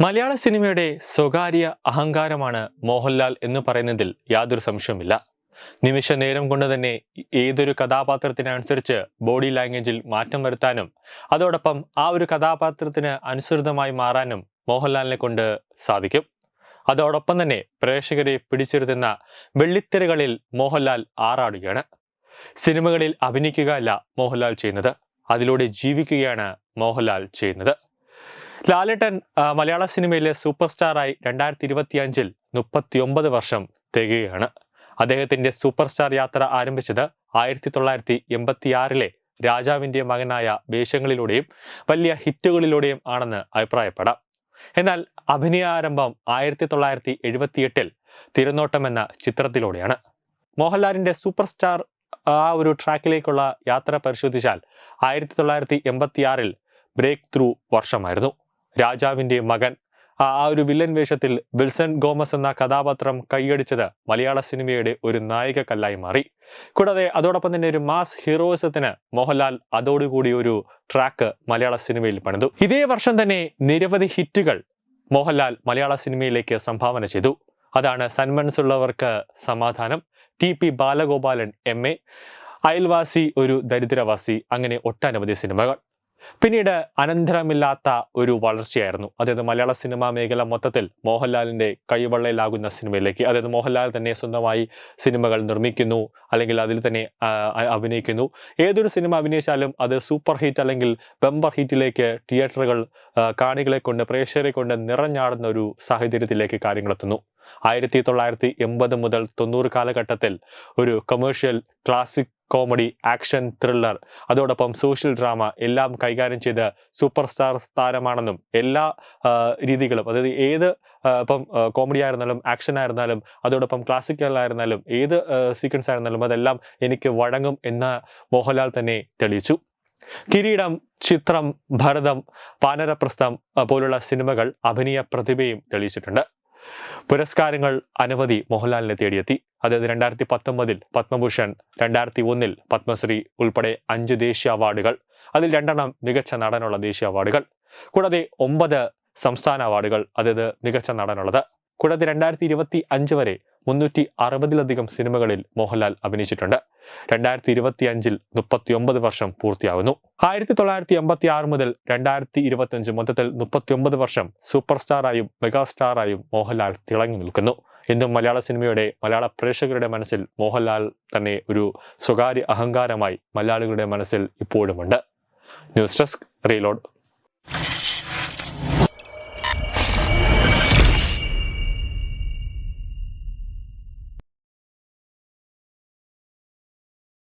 മലയാള സിനിമയുടെ സ്വകാര്യ അഹങ്കാരമാണ് മോഹൻലാൽ എന്ന് പറയുന്നതിൽ യാതൊരു സംശയവുമില്ല. നിമിഷ നേരം കൊണ്ട് തന്നെ ഏതൊരു കഥാപാത്രത്തിനനുസരിച്ച് ബോഡി ലാംഗ്വേജിൽ മാറ്റം വരുത്താനും അതോടൊപ്പം ആ ഒരു കഥാപാത്രത്തിന് അനുസൃതമായി മാറാനും മോഹൻലാലിനെ കൊണ്ട് സാധിക്കും. അതോടൊപ്പം തന്നെ പ്രേക്ഷകരെ പിടിച്ചിരുത്തുന്ന വെള്ളിത്തിരകളിൽ മോഹൻലാൽ ആറാടുകയാണ്. സിനിമകളിൽ അഭിനയിക്കുക അല്ല മോഹൻലാൽ ചെയ്യുന്നത്, അതിലൂടെ ജീവിക്കുകയാണ് മോഹൻലാൽ ചെയ്യുന്നത്. ലാലേട്ടൻ മലയാള സിനിമയിലെ സൂപ്പർ സ്റ്റാറായി 2025 39 വർഷം തികയുകയാണ്. അദ്ദേഹത്തിന്റെ സൂപ്പർ സ്റ്റാർ യാത്ര ആരംഭിച്ചത് 1986 രാജാവിന്റെ മകനായ വേഷങ്ങളിലൂടെയും വലിയ ഹിറ്റുകളിലൂടെയും ആണെന്ന് അഭിപ്രായപ്പെടാം. എന്നാൽ അഭിനയാരംഭം 1978 തിരുനോട്ടം എന്ന ചിത്രത്തിലൂടെയാണ്. മോഹൻലാലിന്റെ സൂപ്പർ സ്റ്റാർ ആ ഒരു ട്രാക്കിലേക്കുള്ള യാത്ര പരിശോധിച്ചാൽ 1986 ബ്രേക്ക് ത്രൂ വർഷമായിരുന്നു. രാജാവിന്റെ മകൻ ആ ഒരു വില്ലൻ വേഷത്തിൽ വിൽസൺ ഗോമസ് എന്ന കഥാപാത്രം കൈയടിച്ചത് മലയാള സിനിമയുടെ ഒരു നായിക കല്ലായി മാറി. കൂടാതെ അതോടൊപ്പം തന്നെ ഒരു മാസ് ഹീറോയിസത്തിന് മോഹൻലാൽ അതോടുകൂടി ഒരു ട്രാക്ക് മലയാള സിനിമയിൽ പണിതു. ഇതേ വർഷം തന്നെ നിരവധി ഹിറ്റുകൾ മോഹൻലാൽ മലയാള സിനിമയിലേക്ക് സംഭാവന ചെയ്തു. അതാണ് സന്മനസ്സുള്ളവർക്ക് സമാധാനം, TP ബാലഗോപാലൻ MA, അയൽവാസി ഒരു ദരിദ്രവാസി, അങ്ങനെ ഒട്ടനവധി സിനിമകൾ. പിന്നീട് അനന്തരമില്ലാത്ത ഒരു വളർച്ചയായിരുന്നു. അതായത് മലയാള സിനിമാ മേഖല മൊത്തത്തിൽ മോഹൻലാലിന്റെ കൈവെള്ളയിലാകുന്ന സിനിമയിലേക്ക്, അതായത് മോഹൻലാൽ തന്നെ സ്വന്തമായി സിനിമകൾ നിർമ്മിക്കുന്നു, അല്ലെങ്കിൽ അതിൽ തന്നെ അഭിനയിക്കുന്നു. ഏതൊരു സിനിമ അഭിനയിച്ചാലും അത് സൂപ്പർ ഹിറ്റ് അല്ലെങ്കിൽ ബമ്പർ ഹിറ്റിലേക്ക് തിയേറ്ററുകൾ കാണികളെ കൊണ്ട്, പ്രേക്ഷകരെ കൊണ്ട് നിറഞ്ഞാടുന്ന ഒരു സാഹചര്യത്തിലേക്ക് കാര്യങ്ങളെത്തുന്നു. 1980 മുതൽ 90 കാലഘട്ടത്തിൽ ഒരു commercial, classic comedy, action, thriller, അതോടൊപ്പം സോഷ്യൽ ഡ്രാമ എല്ലാം കൈകാര്യം ചെയ്ത് സൂപ്പർ സ്റ്റാർ താരമാണെന്നും എല്ലാ രീതികളും, അതായത് ഏത് ഇപ്പം കോമഡി ആയിരുന്നാലും ആക്ഷൻ ആയിരുന്നാലും അതോടൊപ്പം ക്ലാസിക്കൽ ആയിരുന്നാലും ഏത് സീക്വൻസ് ആയിരുന്നാലും അതെല്ലാം എനിക്ക് വഴങ്ങും എന്ന് മോഹൻലാൽ തന്നെ തെളിയിച്ചു. കിരീടം, ചിത്രം, ഭരതം, വാനരപ്രസ്ഥം പോലുള്ള സിനിമകൾ അഭിനയ പ്രതിഭയും തെളിയിച്ചിട്ടുണ്ട്. പുരസ്കാരങ്ങൾ അനവധി മോഹൻലാലിനെ തേടിയെത്തി. അതായത് 2019 പത്മഭൂഷൺ, 2001 പത്മശ്രീ ഉൾപ്പെടെ 5 ദേശീയ അവാർഡുകൾ, അതിൽ 2 മികച്ച നടനുള്ള ദേശീയ അവാർഡുകൾ, കൂടാതെ 9 സംസ്ഥാന അവാർഡുകൾ, അതായത് മികച്ച നടനുള്ളത്. കൂടാതെ 2025 വരെ 360-ലധികം സിനിമകളിൽ മോഹൻലാൽ അഭിനയിച്ചിട്ടുണ്ട്. 2025 39 വർഷം പൂർത്തിയാകുന്നു. 1986 മുതൽ 2025 മൊത്തത്തിൽ 39 വർഷം സൂപ്പർ സ്റ്റാറായും മെഗാസ്റ്റാറായും മോഹൻലാൽ തിളങ്ങി നിൽക്കുന്നു. ഇന്നും മലയാള സിനിമയുടെ, മലയാള പ്രേക്ഷകരുടെ മനസ്സിൽ മോഹൻലാൽ തന്നെ ഒരു സ്വകാര്യ അഹങ്കാരമായി മലയാളികളുടെ മനസ്സിൽ ഇപ്പോഴുമുണ്ട്. News desk, reload.